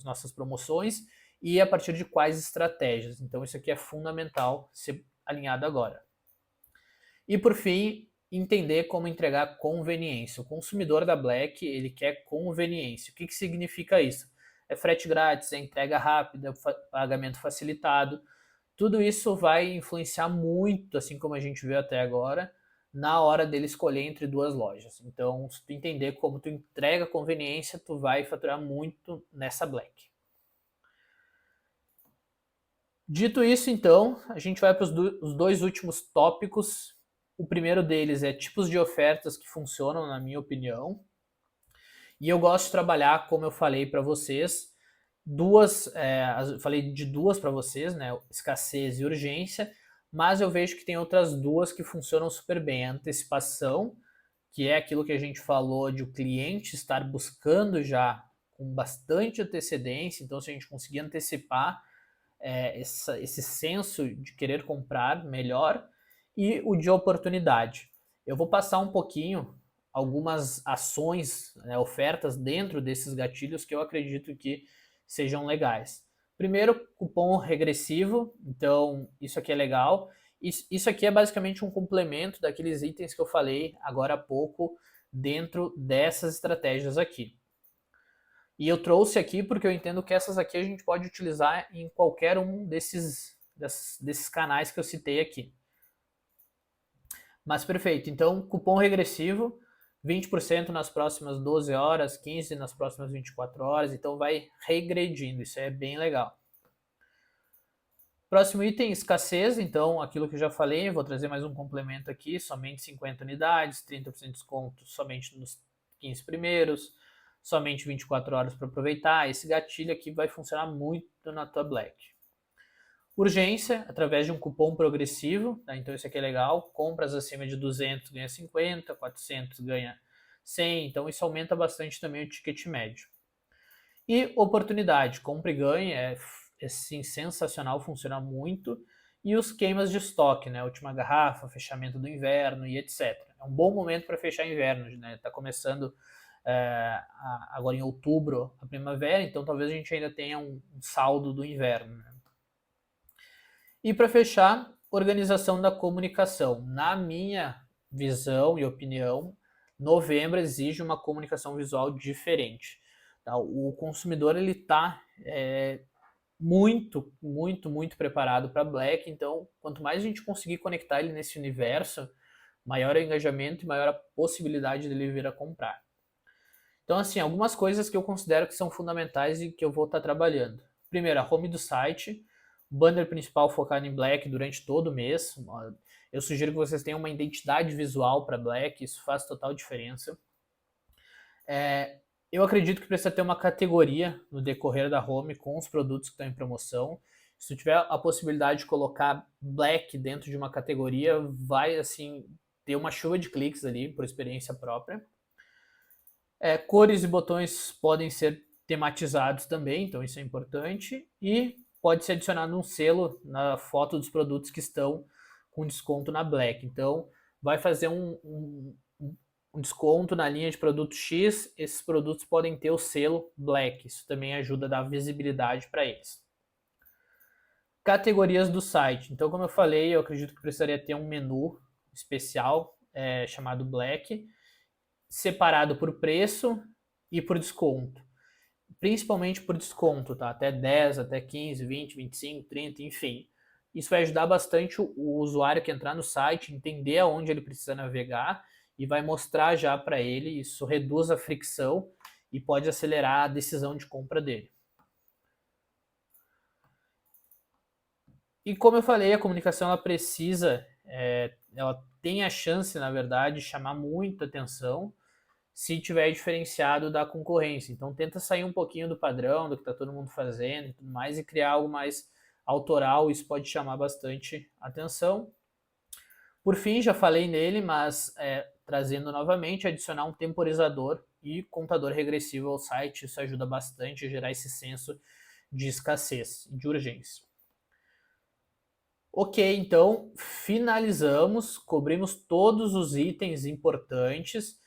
nossas promoções e a partir de quais estratégias. Então isso aqui é fundamental ser alinhado agora. E por fim, entender como entregar conveniência. O consumidor da Black, ele quer conveniência. O que significa isso? É frete grátis, é entrega rápida, pagamento facilitado. Tudo isso vai influenciar muito, assim como a gente viu até agora, na hora dele escolher entre duas lojas. Então, se tu entender como tu entrega conveniência, tu vai faturar muito nessa Black. Dito isso, então, a gente vai para os dois últimos tópicos. O primeiro deles é tipos de ofertas que funcionam, na minha opinião. E eu gosto de trabalhar, como eu falei para vocês, falei de duas para vocês, né? Escassez e urgência, mas eu vejo que tem outras duas que funcionam super bem. A antecipação, que é aquilo que a gente falou de o cliente estar buscando já com bastante antecedência, então se a gente conseguir antecipar esse senso de querer comprar melhor, e o de oportunidade. Eu vou passar um pouquinho algumas ações, né, ofertas dentro desses gatilhos que eu acredito que sejam legais. Primeiro, cupom regressivo, então isso aqui é legal. Isso aqui é basicamente um complemento daqueles itens que eu falei agora há pouco dentro dessas estratégias aqui. E eu trouxe aqui porque eu entendo que essas aqui a gente pode utilizar em qualquer um desses canais que eu citei aqui. Mas perfeito, então cupom regressivo, 20% nas próximas 12 horas, 15% nas próximas 24 horas, então vai regredindo, isso é bem legal. Próximo item, escassez, então aquilo que eu já falei, vou trazer mais um complemento aqui, somente 50 unidades, 30% de desconto somente nos 15 primeiros, somente 24 horas para aproveitar, esse gatilho aqui vai funcionar muito na tua Black. Urgência, através de um cupom progressivo, tá? Então isso aqui é legal, compras acima de 200 ganha 50, 400 ganha 100, então isso aumenta bastante também o ticket médio. E oportunidade, compra e ganha, é sim, sensacional, funciona muito. E os queimas de estoque, né? Última garrafa, fechamento do inverno e etc. É um bom momento para fechar inverno, né? Tá começando agora em outubro a primavera, então talvez a gente ainda tenha um saldo do inverno, né? E para fechar, organização da comunicação. Na minha visão e opinião, novembro exige uma comunicação visual diferente. Tá? O consumidor ele está muito preparado para Black, então quanto mais a gente conseguir conectar ele nesse universo, maior é o engajamento e maior a possibilidade dele vir a comprar. Então, assim, algumas coisas que eu considero que são fundamentais e que eu vou estar trabalhando. Primeiro, a home do site, banner principal focado em Black durante todo o mês. Eu sugiro que vocês tenham uma identidade visual para Black, isso faz total diferença. Eu acredito que precisa ter uma categoria no decorrer da home com os produtos que estão em promoção. Se tu tiver a possibilidade de colocar Black dentro de uma categoria, vai assim ter uma chuva de cliques ali, por experiência própria. Cores e botões podem ser tematizados também, então isso é importante. E pode ser adicionado um selo na foto dos produtos que estão com desconto na Black. Então, vai fazer um desconto na linha de produto X, esses produtos podem ter o selo Black. Isso também ajuda a dar visibilidade para eles. Categorias do site. Então, como eu falei, eu acredito que precisaria ter um menu especial chamado Black, separado por preço e por desconto. Principalmente por desconto, tá? Até 10, até 15, 20, 25, 30, enfim. Isso vai ajudar bastante o usuário que entrar no site, entender aonde ele precisa navegar e vai mostrar já para ele. Isso reduz a fricção e pode acelerar a decisão de compra dele. E como eu falei, a comunicação ela precisa, ela tem a chance, na verdade, de chamar muita atenção se tiver diferenciado da concorrência. Então tenta sair um pouquinho do padrão, do que está todo mundo fazendo e tudo mais, e criar algo mais autoral, isso pode chamar bastante atenção. Por fim, já falei nele, mas trazendo novamente, adicionar um temporizador e contador regressivo ao site. Isso ajuda bastante a gerar esse senso de escassez, de urgência. Ok, então finalizamos, cobrimos todos os itens importantes.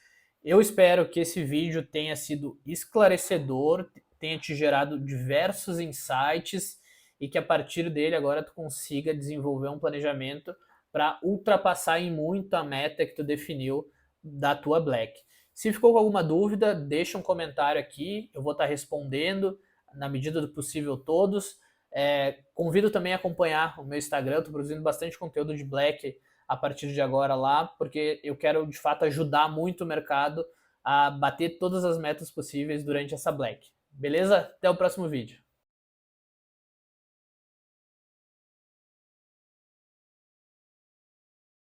Eu espero que esse vídeo tenha sido esclarecedor, tenha te gerado diversos insights e que a partir dele agora tu consiga desenvolver um planejamento para ultrapassar em muito a meta que tu definiu da tua Black. Se ficou com alguma dúvida, deixa um comentário aqui, eu vou estar respondendo na medida do possível todos. Convido também a acompanhar o meu Instagram, estou produzindo bastante conteúdo de Black a partir de agora lá, porque eu quero de fato ajudar muito o mercado a bater todas as metas possíveis durante essa Black. Beleza? Até o próximo vídeo.